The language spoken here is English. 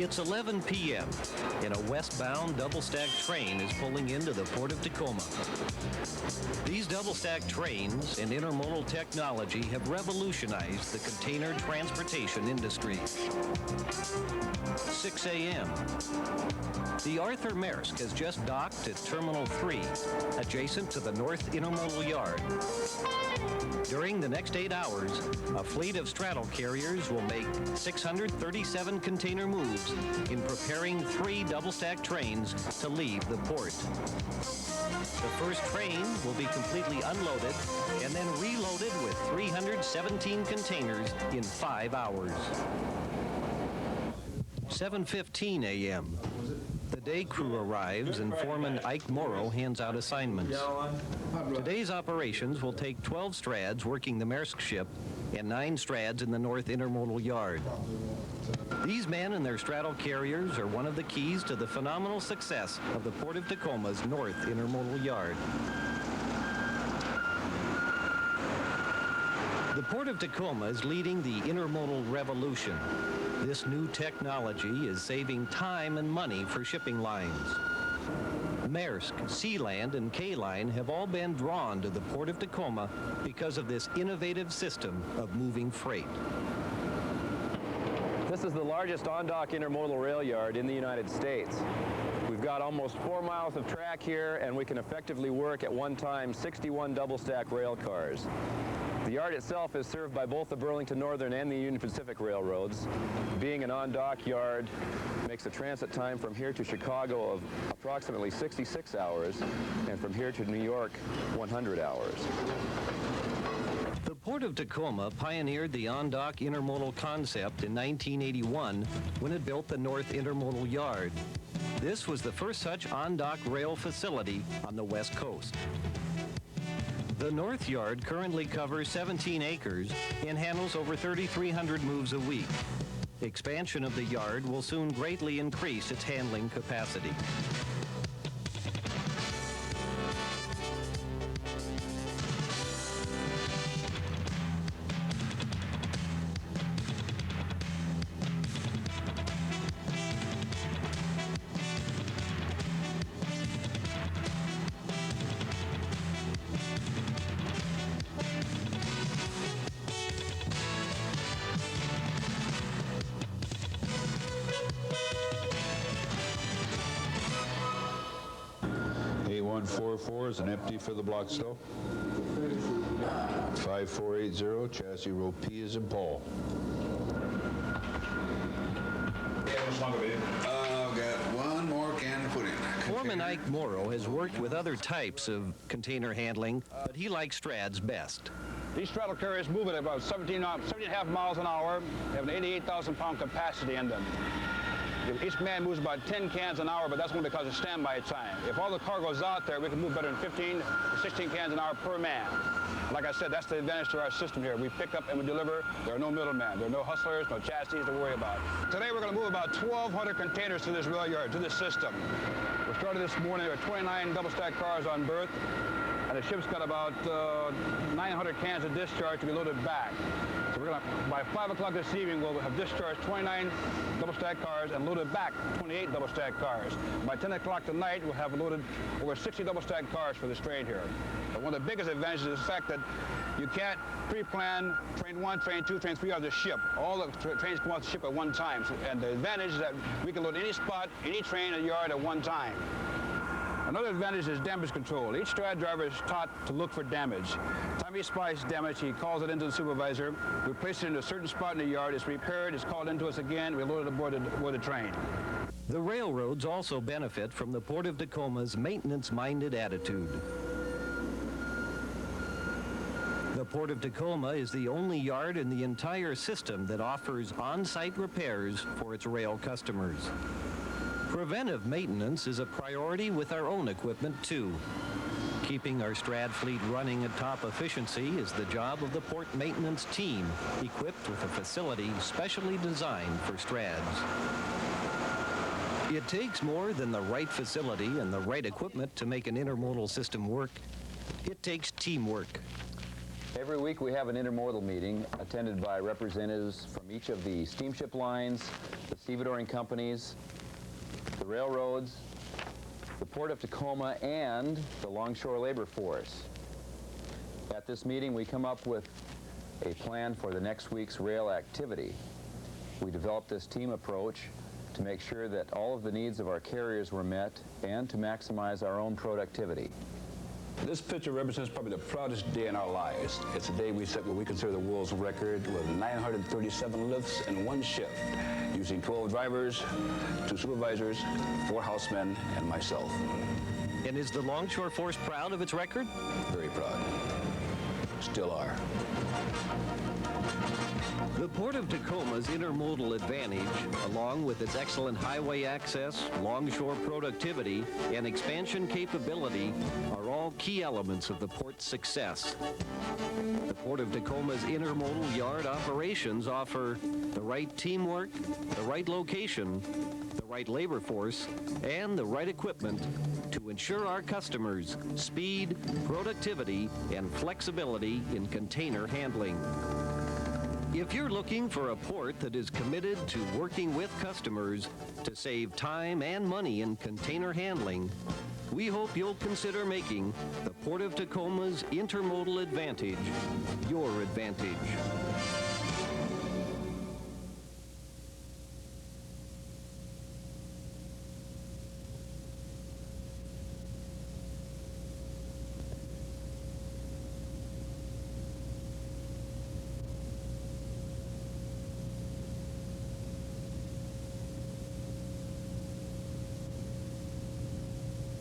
It's 11 p.m. and a westbound double-stacked train is pulling into the Port of Tacoma. These double-stacked trains and intermodal technology have revolutionized the container transportation industry. 6 a.m. The Arthur Maersk has just docked at Terminal 3, adjacent to the North Intermodal Yard. During the next 8 hours, a fleet of straddle carriers will make 637 container moves in preparing 3 double-stack trains to leave the port. The first train will be completely unloaded and then reloaded with 317 containers in 5 hours. 7:15 a.m. The day crew arrives and Foreman Ike Morrow hands out assignments. Today's operations will take 12 strads working the Maersk ship and 9 strads in the North Intermodal Yard. These men and their straddle carriers are one of the keys to the phenomenal success of the Port of Tacoma's North Intermodal Yard. The Port of Tacoma is leading the intermodal revolution. This new technology is saving time and money for shipping lines. Maersk, Sealand, and K-Line have all been drawn to the Port of Tacoma because of this innovative system of moving freight. This is the largest on-dock intermodal rail yard in the United States. We've got almost 4 miles of track here, and we can effectively work at one time 61 double-stack rail cars. The yard itself is served by both the Burlington Northern and the Union Pacific railroads. Being an on-dock yard makes the transit time from here to Chicago of approximately 66 hours, and from here to New York, 100 hours. The Port of Tacoma pioneered the on-dock intermodal concept in 1981 when it built the North Intermodal Yard. This was the first such on-dock rail facility on the West Coast. The North Yard currently covers 17 acres and handles over 3,300 moves a week. Expansion of the yard will soon greatly increase its handling capacity. A144 is an empty for the block stow. 5480, chassis row P is in Paul. I've got one more can to put in. Foreman Ike Morrow has worked with other types of container handling, but he likes strads best. These straddle carriers move at about 17.5 miles an hour. They have an 88,000-pound capacity in them. Each man moves about 10 cans an hour, but that's only because of standby time. If all the cargo's out there, we can move better than 15 to 16 cans an hour per man. Like I said, that's the advantage to our system here. We pick up and we deliver. There are no middlemen. There are no hustlers, no chassis to worry about. Today we're going to move about 1,200 containers to this rail yard, to this system. We started this morning. There are 29 double-stack cars on berth, and the ship's got about 900 cans of discharge to be loaded back. So we're going to, by 5 o'clock this evening, we'll have discharged 29 double-stack cars and loaded back 28 double-stack cars. By 10 o'clock tonight, we'll have loaded over 60 double-stack cars for this train here. But one of the biggest advantages is the fact that you can't pre-plan train 1, train 2, train 3 of the ship. All the trains come off the ship at one time. And the advantage is that we can load any spot, any train in the yard at one time. Another advantage is damage control. Each strad driver is taught to look for damage. Time he spies damage, he calls it into the supervisor. We place it in a certain spot in the yard. It's repaired, it's called into us again. We load it aboard the train. The railroads also benefit from the Port of Tacoma's maintenance-minded attitude. The Port of Tacoma is the only yard in the entire system that offers on-site repairs for its rail customers. Preventive maintenance is a priority with our own equipment, too. Keeping our strad fleet running at top efficiency is the job of the port maintenance team, equipped with a facility specially designed for strads. It takes more than the right facility and the right equipment to make an intermodal system work. It takes teamwork. Every week we have an intermodal meeting attended by representatives from each of the steamship lines, the stevedoring companies, the railroads, the Port of Tacoma, and the longshore labor force. At this meeting, we come up with a plan for the next week's rail activity. We developed this team approach to make sure that all of the needs of our carriers were met and to maximize our own productivity. This picture represents probably the proudest day in our lives. It's a day we set what we consider the world's record with 937 lifts in one shift, using 12 drivers, 2 supervisors, 4 housemen, and myself. And is the Longshore Force proud of its record? Very proud. Still are. The Port of Tacoma's intermodal advantage, along with its excellent highway access, longshore productivity, and expansion capability, are all key elements of the port's success. The Port of Tacoma's intermodal yard operations offer the right teamwork, the right location, the right labor force, and the right equipment to ensure our customers speed, productivity, and flexibility in container handling. If you're looking for a port that is committed to working with customers to save time and money in container handling, we hope you'll consider making the Port of Tacoma's intermodal advantage your advantage.